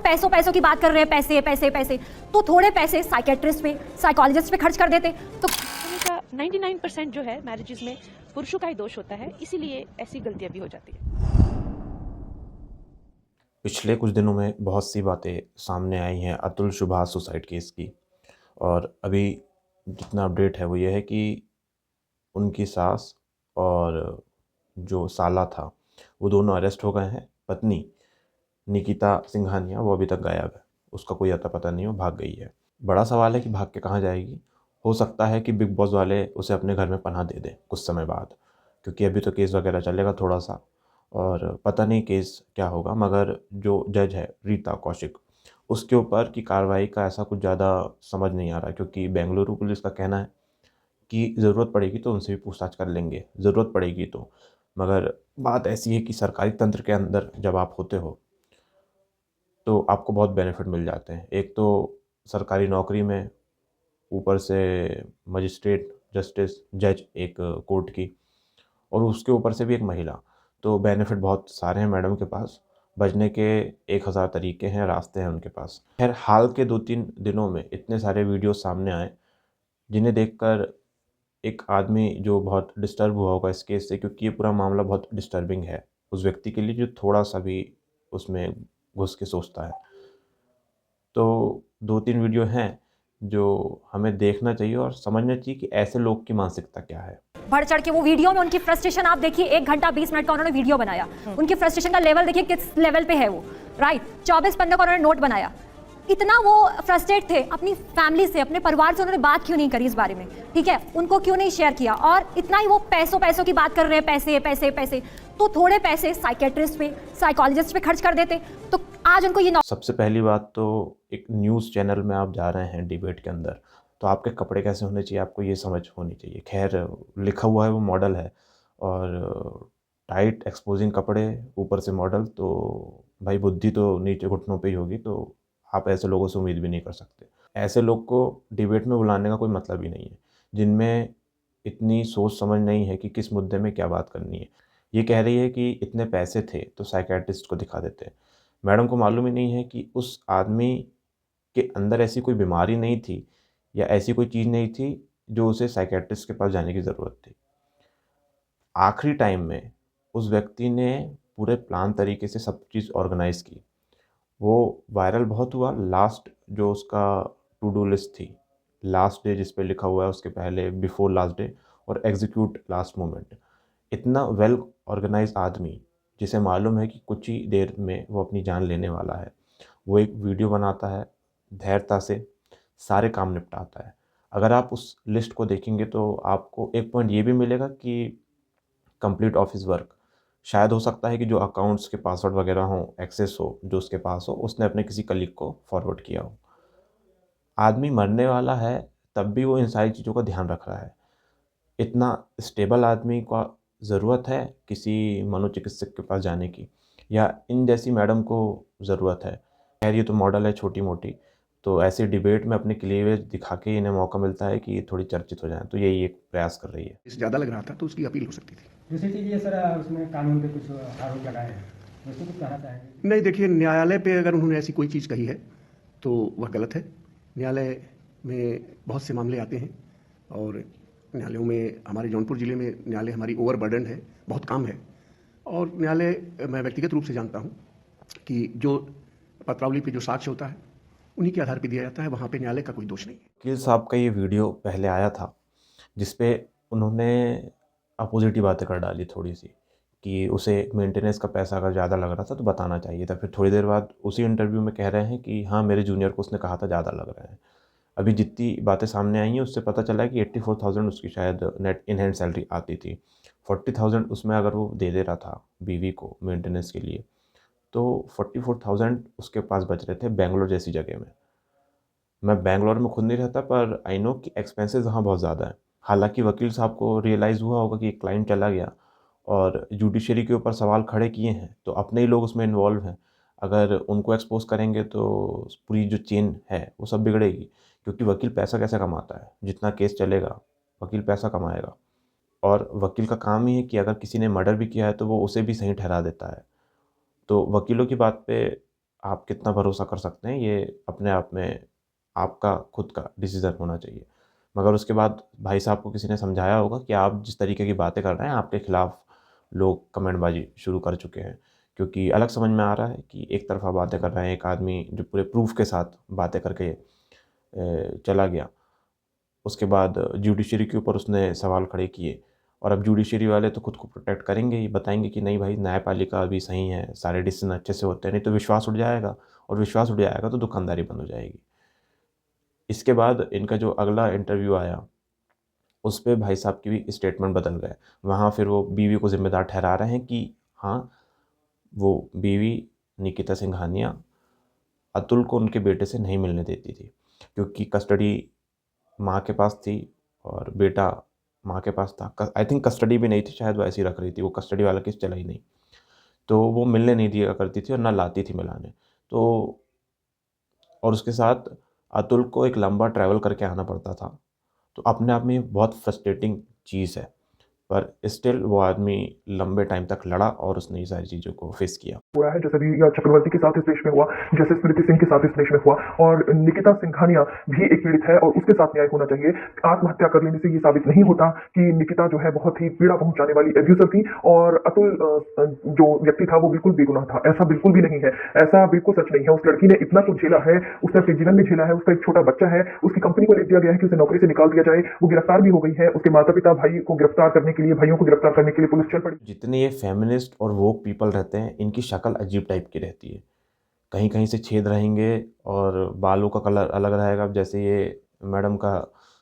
पैसों पैसों की बात कर रहे हैं, पैसे पैसे पैसे, तो थोड़े पैसे साइकेट्रिस्ट पे, साइकोलॉजिस्ट पे खर्च कर देते तो। 99% जो है मैरिजेस में पुरुषों का ही दोष होता है, इसीलिए ऐसी गलतियां भी हो जाती है। पिछले कुछ दिनों में बहुत सी बातें सामने आई हैं अतुल सुभाष सुसाइड केस की। और अभी जितना अपडेट है वो ये है कि उनकी सास और जो साला था वो दोनों अरेस्ट हो गए हैं। पत्नी निकिता सिंघानिया वो अभी तक गायब है, उसका कोई अता पता नहीं, वो भाग गई है। बड़ा सवाल है कि भाग के कहाँ जाएगी। हो सकता है कि बिग बॉस वाले उसे अपने घर में पनाह दे दें कुछ समय बाद, क्योंकि अभी तो केस वगैरह चलेगा थोड़ा सा और पता नहीं केस क्या होगा। मगर जो जज है रीता कौशिक, उसके ऊपर की कार्रवाई का ऐसा कुछ ज़्यादा समझ नहीं आ रहा, क्योंकि बेंगलुरु पुलिस का कहना है कि ज़रूरत पड़ेगी तो उनसे भी पूछताछ कर लेंगे, ज़रूरत पड़ेगी तो। मगर बात ऐसी है कि सरकारी तंत्र के अंदर जब आप होते हो तो आपको बहुत बेनिफिट मिल जाते हैं। एक तो सरकारी नौकरी में, ऊपर से मजिस्ट्रेट, जस्टिस, जज एक कोर्ट की, और उसके ऊपर से भी एक महिला, तो बेनिफिट बहुत सारे हैं मैडम के पास। बचने के 1000 तरीके हैं, रास्ते हैं उनके पास। खैर, हाल के 2-3 दिनों में इतने सारे वीडियो सामने आए जिन्हें देखकर एक आदमी जो बहुत डिस्टर्ब हुआ होगा इस केस से, क्योंकि ये पूरा मामला बहुत डिस्टर्बिंग है उस व्यक्ति के लिए जो थोड़ा सा भी उसमें घुस के सोचता है। तो 2-3 वीडियो हैं जो हमें देखना चाहिए और समझना चाहिए कि ऐसे लोग की मानसिकता क्या है। बढ़ चढ़ के वो वीडियो में उनकी फ्रस्ट्रेशन आप देखिए, 1 घंटा 20 मिनट का उन्होंने वीडियो बनाया, उनकी फ्रस्ट्रेशन का लेवल देखिए किस लेवल पे है वो, राइट। 24 पन्ने का उन्होंने नोट बनाया। इतना वो फ्रस्ट्रेट थे, अपनी फैमिली से, अपने परिवार से उन्होंने बात क्यों नहीं करी इस बारे में, ठीक है, उनको क्यों नहीं शेयर किया। और इतना ही वो पैसों पैसों की बात कर रहे हैं, पैसे पैसे पैसे, तो थोड़े पैसे साइकेट्रिस्ट पे, साइकोलॉजिस्ट पे खर्च कर देते तो आज उनको ये। सबसे पहली बात तो, एक न्यूज़ चैनल में आप जा रहे हैं डिबेट के अंदर, तो आपके कपड़े कैसे होने चाहिए आपको ये समझ होनी चाहिए। खैर, लिखा हुआ है वो मॉडल है, और टाइट एक्सपोजिंग कपड़े, ऊपर से मॉडल, तो भाई बुद्धि तो नीचे घुटनों पे ही होगी। तो आप ऐसे लोगों से उम्मीद भी नहीं कर सकते। ऐसे लोग को डिबेट में बुलाने का कोई मतलब ही नहीं है, जिनमें इतनी सोच समझ नहीं है कि किस मुद्दे में क्या बात करनी है। ये कह रही है कि इतने पैसे थे तो साइकियाट्रिस्ट को दिखा देते। मैडम को मालूम ही नहीं है कि उस आदमी के अंदर ऐसी कोई बीमारी नहीं थी या ऐसी कोई चीज़ नहीं थी जो उसे साइकियाट्रिस्ट के पास जाने की ज़रूरत थी। आखिरी टाइम में उस व्यक्ति ने पूरे प्लान तरीके से सब चीज़ ऑर्गेनाइज़ की। वो वायरल बहुत हुआ। लास्ट जो उसका टू डू लिस्ट थी, लास्ट डे जिस पे लिखा हुआ है, उसके पहले बिफोर लास्ट डे और एग्जीक्यूट लास्ट मोमेंट। इतना वेल ऑर्गेनाइज आदमी, जिसे मालूम है कि कुछ ही देर में वो अपनी जान लेने वाला है, वो एक वीडियो बनाता है, धैर्यता से सारे काम निपटाता है। अगर आप उस लिस्ट को देखेंगे तो आपको एक पॉइंट ये भी मिलेगा कि कंप्लीट ऑफिस वर्क। शायद हो सकता है कि जो अकाउंट्स के पासवर्ड वगैरह हों, एक्सेस हो जो उसके पास हो, उसने अपने किसी कलीग को फॉरवर्ड किया हो। आदमी मरने वाला है तब भी वो इन सारी चीज़ों का ध्यान रख रहा है। इतना स्टेबल आदमी का ज़रूरत है किसी मनोचिकित्सक के पास जाने की, या इन जैसी मैडम को ज़रूरत है। खैर, ये तो मॉडल है छोटी मोटी, तो ऐसे डिबेट में अपने क्लीवेज दिखा के इन्हें मौका मिलता है कि ये थोड़ी चर्चित हो जाएं, तो यही एक प्रयास कर रही है। इससे ज़्यादा लग रहा था तो उसकी अपील हो सकती थी। दूसरी चीज़ ये सर, उसमें कानून पे कुछ आरोप लगाए हैं, वैसे कुछ कहना चाहेंगे? नहीं, देखिए, न्यायालय पे अगर उन्होंने ऐसी कोई चीज़ कही है तो वह गलत है। न्यायालय में बहुत से मामले आते हैं और न्यायालयों में, हमारे जौनपुर ज़िले में न्यायालय हमारी ओवरबर्डन है, बहुत काम है। और न्यायालय, मैं व्यक्तिगत रूप से जानता हूँ कि जो पत्रावली पे जो साक्ष्य होता है उन्हीं के आधार पर दिया जाता है, वहाँ पे न्यायालय का कोई दोष नहीं है। वकील साहब का ये वीडियो पहले आया था जिसपे उन्होंने अपोजिट ही बातें कर डाली थोड़ी सी, कि उसे मेंटेनेंस का पैसा अगर ज़्यादा लग रहा था तो बताना चाहिए था। फिर थोड़ी देर बाद उसी इंटरव्यू में कह रहे हैं कि हाँ, मेरे जूनियर को उसने कहा था ज़्यादा लग रहा है। अभी जितनी बातें सामने आई हैं उससे पता चला है कि 84,000 उसकी शायद नेट इन हैंड सैलरी आती थी। 40,000 उसमें अगर वो दे रहा था बीवी को मेंटेनेंस के लिए, तो 44,000 उसके पास बच रहे थे बेंगलोर जैसी जगह में। मैं बेंगलोर में खुद नहीं रहता, पर आई नो कि एक्सपेंसेस वहाँ बहुत ज़्यादा है। हालांकि वकील साहब को रियलाइज़ हुआ होगा कि एक क्लाइंट चला गया और जुडिशरी के ऊपर सवाल खड़े किए हैं, तो अपने ही लोग उसमें इन्वॉल्व हैं। अगर उनको एक्सपोज करेंगे तो पूरी जो चेन है वो सब बिगड़ेगी, क्योंकि वकील पैसा कैसे कमाता है, जितना केस चलेगा वकील पैसा कमाएगा। और वकील का काम ही है कि अगर किसी ने मर्डर भी किया है तो वो उसे भी सही ठहरा देता है। तो वकीलों की बात पे आप कितना भरोसा कर सकते हैं ये अपने आप में आपका खुद का डिसीज़न होना चाहिए। मगर उसके बाद भाई साहब को किसी ने समझाया होगा कि आप जिस तरीके की बातें कर रहे हैं आपके खिलाफ लोग कमेंटबाजी शुरू कर चुके हैं। क्योंकि अलग समझ में आ रहा है कि एक तरफ़ा बातें कर रहे हैं एक आदमी जो पूरे प्रूफ़ के साथ बातें करके चला गया। उसके बाद जुडिशरी के ऊपर उसने सवाल खड़े किए और अब जुडिशरी वाले तो खुद को प्रोटेक्ट करेंगे ही, बताएँगे कि नहीं भाई न्यायपालिका अभी सही है, सारे डिसीज़न अच्छे से होते हैं, नहीं तो विश्वास उठ जाएगा और विश्वास उठ जाएगा तो दुकानदारी बंद हो जाएगी। इसके बाद इनका जो अगला इंटरव्यू आया, उस पे भाई साहब की भी स्टेटमेंट बदल गए। वहाँ फिर वो बीवी को ज़िम्मेदार ठहरा रहे हैं कि हाँ, वो बीवी निकिता सिंघानिया अतुल को उनके बेटे से नहीं मिलने देती थी, क्योंकि कस्टडी माँ के पास थी और बेटा माँ के पास था। क आई थिंक कस्टडी भी नहीं थी, शायद वो ऐसे ही रख रही थी, वो कस्टडी वाला केस चला ही नहीं। तो वो मिलने नहीं दिया करती थी और ना लाती थी मिलाने। तो और उसके साथ अतुल को एक लंबा ट्रैवल करके आना पड़ता था। तो अपने आप में ये बहुत फ्रस्ट्रेटिंग चीज़ है, पर स्टिल वो आदमी लंबे टाइम तक लड़ा और उसने ये सारी चीज़ों को फेस किया। हुआ है, जैसे भी चक्रवर्ती के साथ इस देश में हुआ, जैसे स्मृति सिंह के साथ इस देश में हुआ, और निकिता सिंघानिया भी एक पीड़ित है और उसके साथ न्याय होना चाहिए। आत्महत्या कर लेने से ये साबित नहीं होता कि निकिता जो है बहुत ही पीड़ा पहुंचाने वाली एब्यूजर थी और अतुल जो व्यक्ति था वो बिल्कुल बेगुनाह था। ऐसा बिल्कुल भी नहीं है, ऐसा बिल्कुल सच नहीं है। उस लड़की ने इतना कुछ झेला है, उसने अपने जीवन में झेला है, उसका एक छोटा बच्चा है, उसकी कंपनी को लिख दिया गया है कि उसे नौकरी से निकाल दिया जाए। वो गिरफ्तार भी हो गई है, उसके माता पिता भाई को गिरफ्तार करने के लिए, भाइयों को गिरफ्तार करने के लिए पुलिस चल पड़ी। जितने ये फेमिनिस्ट और वोक पीपल रहते हैं, इनकी शक्ल अजीब टाइप की रहती है। कहीं-कहीं से छेद रहेंगे और बालों का कलर अलग रहेगा। अब जैसे ये मैडम का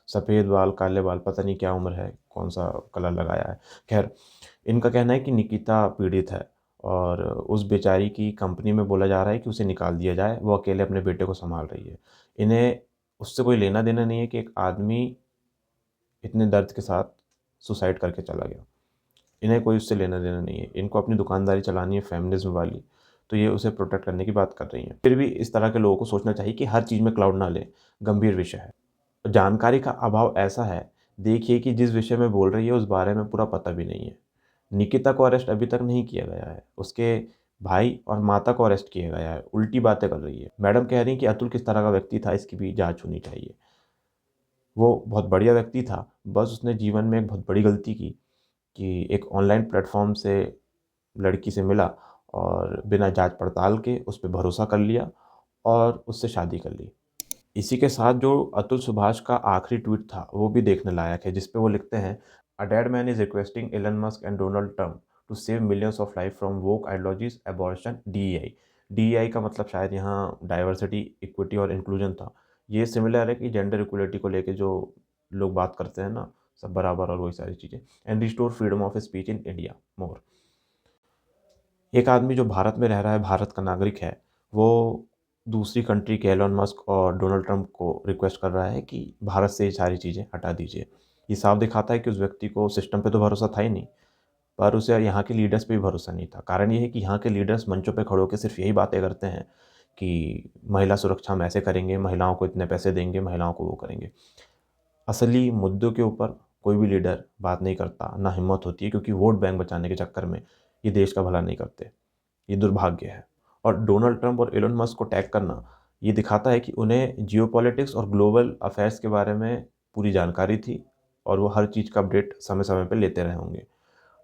सफ़ेद बाल, काले बाल, पता नहीं क्या उम्र है, कौन-सा कलर लगाया है। ख़ैर, इनका कहना है कि निकिता पीड़ित है और उस बेचारी की कंपनी में बोला जा रहा है कि उसे निकाल दिया जाए, वो अकेले अपने बेटे को सँभाल रही है। इन्हें उससे कोई लेना-देना नहीं है कि एक आदमी इतने दर्द के साथ सुसाइड करके चला गया। इन्हें कोई उससे लेना-देना नहीं है। इनको अपनी दुकानदारी चलानी है फेमिनिज़्म वाली, तो ये उसे प्रोटेक्ट करने की बात कर रही हैं। फिर भी इस तरह के लोगों को सोचना चाहिए कि हर चीज़ में क्लाउड ना लें, गंभीर विषय है। जानकारी का अभाव ऐसा है, देखिए कि जिस विषय में बोल रही है, उस बारे में पूरा पता भी नहीं है। निकिता को अरेस्ट अभी तक नहीं किया गया है। उसके भाई और माता को अरेस्ट किया गया है। उल्टी बातें कर रही है। मैडम कह रही हैं कि अतुल किस तरह का व्यक्ति था, इसकी भी जाँच होनी चाहिए। वो बहुत बढ़िया व्यक्ति था, बस उसने जीवन में एक बहुत बड़ी गलती की कि एक ऑनलाइन प्लेटफ़ॉर्म से लड़की से मिला और बिना जाँच-पड़ताल के उस पे भरोसा कर लिया और उससे शादी कर ली। इसी के साथ जो अतुल सुभाष का आखिरी ट्वीट था, वो भी देखने लायक है, जिस पे वो लिखते हैं, "a dead man is requesting Elon Musk and Donald Trump to save millions of life from woke ideologies, abortion, DEI." DEI का मतलब शायद यहाँ डाइवर्सिटी, इक्विटी और इंक्लूजन था। ये सिमिलर है कि जेंडर इक्वलिटी को लेके जो लोग बात करते हैं ना, सब बराबर और वही सारी चीज़ें। "And restore freedom of speech in India more." एक आदमी जो भारत में रह रहा है, भारत का नागरिक है, वो दूसरी कंट्री के एलन मस्क और डोनाल्ड ट्रंप को रिक्वेस्ट कर रहा है कि भारत से ये सारी चीज़ें हटा दीजिए। ये साफ दिखाता है कि उस व्यक्ति को सिस्टम पे तो भरोसा था ही नहीं, पर उसे यहाँ के लीडर्स पे भी भरोसा नहीं था। कारण ये है कि यहाँ के लीडर्स मंचों पे खड़े होके सिर्फ यही बातें करते हैं कि महिला सुरक्षा हम ऐसे करेंगे, महिलाओं को इतने पैसे देंगे, महिलाओं को वो करेंगे। असली मुद्दों के ऊपर कोई भी लीडर बात नहीं करता, ना हिम्मत होती है, क्योंकि वोट बैंक बचाने के चक्कर में ये देश का भला नहीं करते। ये दुर्भाग्य है। और डोनाल्ड ट्रंप और एलन मस्क को टैग करना ये दिखाता है कि उन्हें जियोपॉलिटिक्स और ग्लोबल अफेयर्स के बारे में पूरी जानकारी थी और वो हर चीज़ का अपडेट समय-समय पे लेते रहे होंगे।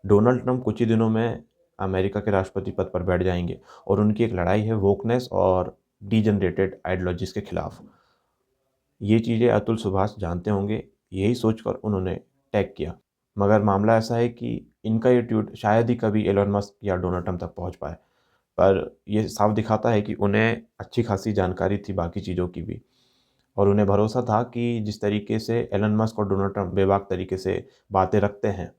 डोनाल्ड ट्रंप कुछ ही दिनों में अमेरिका के राष्ट्रपति पद पर बैठ जाएँगे और उनकी एक लड़ाई है वोकनेस और डीजनरेटेड आइडियोलॉजीज़ के खिलाफ। ये चीज़ें अतुल सुभाष जानते होंगे, यही सोचकर उन्होंने टैग किया। मगर मामला ऐसा है कि इनका ये ट्वीट शायद ही कभी एलन मस्क या डोनाल्ड ट्रंप तक पहुँच पाए। पर ये साफ दिखाता है कि उन्हें अच्छी खासी जानकारी थी बाकी चीज़ों की भी और उन्हें भरोसा था कि जिस तरीके से एलन मस्क और डोनाल्ड ट्रंप बेबाक तरीके से बातें रखते हैं,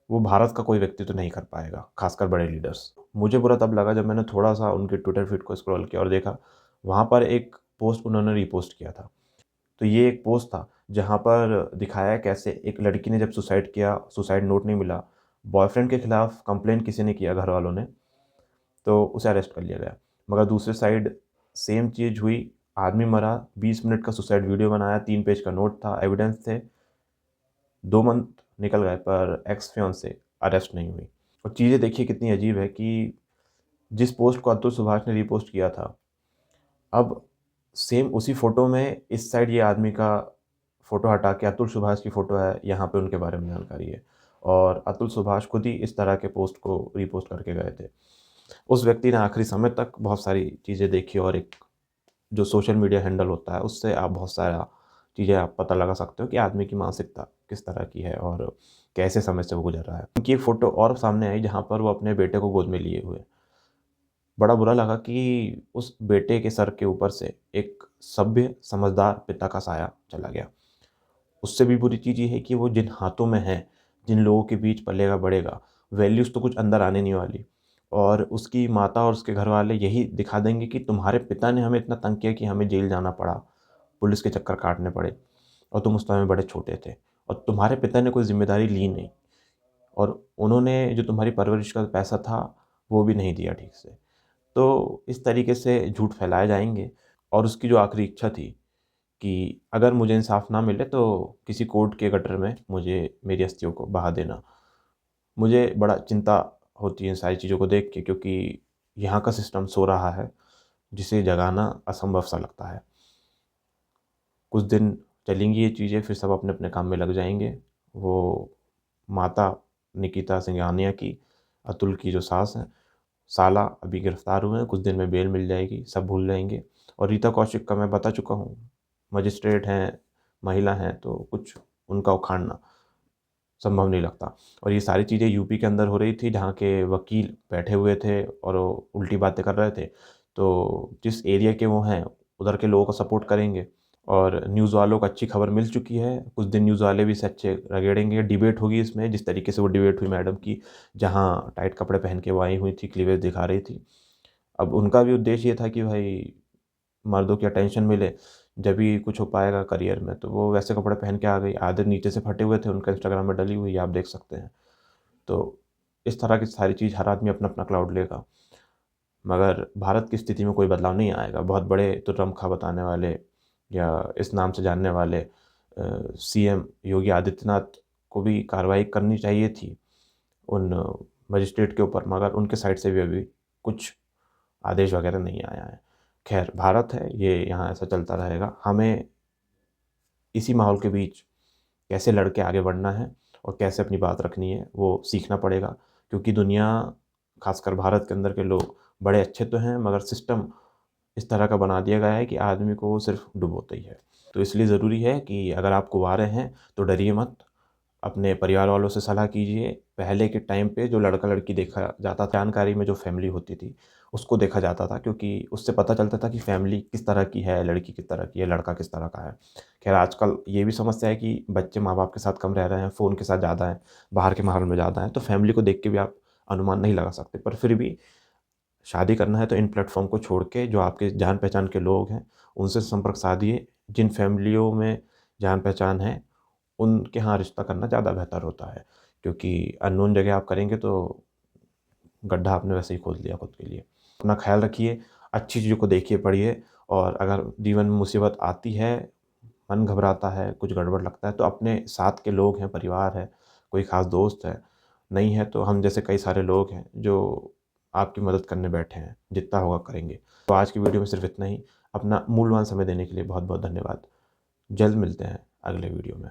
वो भारत का कोई व्यक्ति तो नहीं कर पाएगा, खासकर बड़े लीडर्स। मुझे बुरा तब लगा जब मैंने थोड़ा-सा उनके ट्विटर फीड को स्क्रॉल किया और देखा, वहाँ पर एक पोस्ट उन्होंने रीपोस्ट किया था। तो ये एक पोस्ट था जहाँ पर दिखाया कैसे एक लड़की ने जब सुसाइड किया, सुसाइड नोट नहीं मिला, बॉयफ्रेंड के खिलाफ कंप्लेंट किसी ने किया घर वालों ने, तो उसे अरेस्ट कर लिया गया। मगर दूसरी साइड सेम चीज़ हुई, आदमी मरा, 20 मिनट का सुसाइड वीडियो बनाया, 3 पेज का नोट था, एविडेंस थे, 2 मंथ निकल गए पर एक्स फियांसे अरेस्ट नहीं हुई। और चीज़ें देखिए कितनी अजीब है कि जिस पोस्ट को अतुल सुभाष ने रीपोस्ट किया था, अब सेम उसी फ़ोटो में इस साइड ये आदमी का फ़ोटो हटा के अतुल सुभाष की फ़ोटो है, यहाँ पे उनके बारे में जानकारी है और अतुल सुभाष खुद ही इस तरह के पोस्ट को रीपोस्ट करके गए थे। उस व्यक्ति ने आखिरी समय तक बहुत सारी चीज़ें देखी और एक जो सोशल मीडिया हैंडल होता है उससे आप बहुत सारा चीज़ें आप पता लगा सकते हो कि आदमी की मानसिकता किस तरह की है और कैसे समय से वो गुजर रहा है। उनकी एक फ़ोटो और सामने आई जहाँ पर वो अपने बेटे को गोद में लिए हुए। बड़ा बुरा लगा कि उस बेटे के सर के ऊपर से एक सभ्य समझदार पिता का साया चला गया। उससे भी बुरी चीज़ ये है कि वो जिन हाथों में है, जिन लोगों के बीच पलेगा बढ़ेगा, वैल्यूज़ तो कुछ अंदर आने नहीं वाली और उसकी माता और उसके घरवाले यही दिखा देंगे कि तुम्हारे पिता ने हमें इतना तंग किया कि हमें जेल जाना पड़ा, पुलिस के चक्कर काटने पड़े और तुम उस समय बड़े छोटे थे और तुम्हारे पिता ने कोई ज़िम्मेदारी ली नहीं और उन्होंने जो तुम्हारी परवरिश का पैसा था, वो भी नहीं दिया ठीक से। तो इस तरीके से झूठ फैलाए जाएँगे और उसकी जो आखिरी इच्छा थी कि अगर मुझे इंसाफ़ ना मिले तो किसी कोर्ट के गटर में मुझे मेरी अस्थियों को बहा देना। मुझे बड़ा चिंता होती है इन सारी चीज़ों को देख के क्योंकि यहाँ का सिस्टम सो रहा है, जिसे जगाना असंभव सा लगता है। कुछ दिन चलेंगी ये चीज़ें फिर सब अपने-अपने काम में लग जाएँगे। वो माता निकिता सिंघानिया की, अतुल की जो सास हैं, साला अभी गिरफ़्तार हुए हैं, कुछ दिन में बेल मिल जाएगी, सब भूल जाएँगे और रीता कौशिक का मैं बता चुका हूँ, मजिस्ट्रेट हैं, महिला हैं, तो कुछ उनका उखाड़ना संभव नहीं लगता और ये सारी चीज़ें यूपी के अंदर हो रही थी जहाँ के वकील बैठे हुए थे और वो उल्टी बातें कर रहे थे। तो जिस एरिया के वो हैं, उधर के लोगों को सपोर्ट करेंगे और न्यूज़ वालों को अच्छी खबर मिल चुकी है। कुछ दिन न्यूज़ वाले भी इसे अच्छे रगेड़ेंगे, डिबेट होगी इसमें जिस तरीके से वो डिबेट हुई मैडम की, जहाँ टाइट कपड़े पहन के वो आई हुई थी, क्लीवेज दिखा रही थी। अब उनका भी उद्देश्य ये था कि भाई मर्दों की अटेंशन मिले, जब भी कुछ हो पाएगा करियर में, तो वो वैसे कपड़े पहन के आ गई। आधे नीचे से फटे हुए थे, उनका इंस्टाग्राम में डली हुई है, आप देख सकते हैं। तो इस तरह की सारी चीज़ हर आदमी अपना-अपना क्लाउड लेगा, मगर भारत की स्थिति में कोई बदलाव नहीं आएगा। बहुत बड़े तुर्रम-खा बताने वाले या इस नाम से जानने वाले सीएम योगी आदित्यनाथ को भी कार्रवाई करनी चाहिए थी उन मजिस्ट्रेट के ऊपर, मगर उनके साइड से भी अभी कुछ आदेश वगैरह नहीं आया है। खैर भारत है, ये यहाँ ऐसा चलता रहेगा। हमें इसी माहौल के बीच कैसे लड़ के आगे बढ़ना है और कैसे अपनी बात रखनी है, वो सीखना पड़ेगा क्योंकि दुनिया, ख़ासकर भारत के अंदर के लोग बड़े अच्छे तो हैं मगर सिस्टम इस तरह का बना दिया गया है कि आदमी को वो सिर्फ़ डुबोता ही है। तो इसलिए ज़रूरी है कि अगर आप कुँवारे हैं तो डरिए मत, अपने परिवार वालों से सलाह कीजिए। पहले के टाइम पे जो लड़का-लड़की देखा जाता था, जानकारी में जो फ़ैमिली होती थी, उसको देखा जाता था क्योंकि उससे पता चलता था कि फ़ैमिली किस तरह की है, लड़की किस तरह की है, लड़का किस तरह का है। ख़ैर आजकल ये भी समस्या है कि बच्चे माँ-बाप के साथ कम रह रहे हैं, फ़ोन के साथ ज़्यादा हैं, बाहर के माहौल में ज़्यादा हैं, तो फ़ैमिली को देख के भी आप अनुमान नहीं लगा सकते। पर फिर भी शादी करना है तो इन प्लेटफ़ॉर्म को छोड़ के जो आपके जान-पहचान के लोग हैं, उनसे संपर्क साधिए। जिन फ़ैमिलियों में जान-पहचान है, उनके यहाँ रिश्ता करना ज़्यादा बेहतर होता है क्योंकि अननोन जगह आप करेंगे तो गड्ढा आपने वैसे ही खोद लिया खुद के लिए। अपना ख़्याल रखिए, अच्छी चीज़ों को देखिए, पढ़िए और अगर जीवन में मुसीबत आती है, मन घबराता है, कुछ गड़बड़ लगता है, तो अपने साथ के लोग हैं, परिवार है, कोई ख़ास दोस्त है, नहीं है तो हम जैसे कई सारे लोग हैं जो आपकी मदद करने बैठे हैं, जितना होगा करेंगे। तो आज की वीडियो में सिर्फ़ इतना ही। अपना मूल्यवान समय देने के लिए बहुत-बहुत धन्यवाद। जल्द मिलते हैं अगले वीडियो में।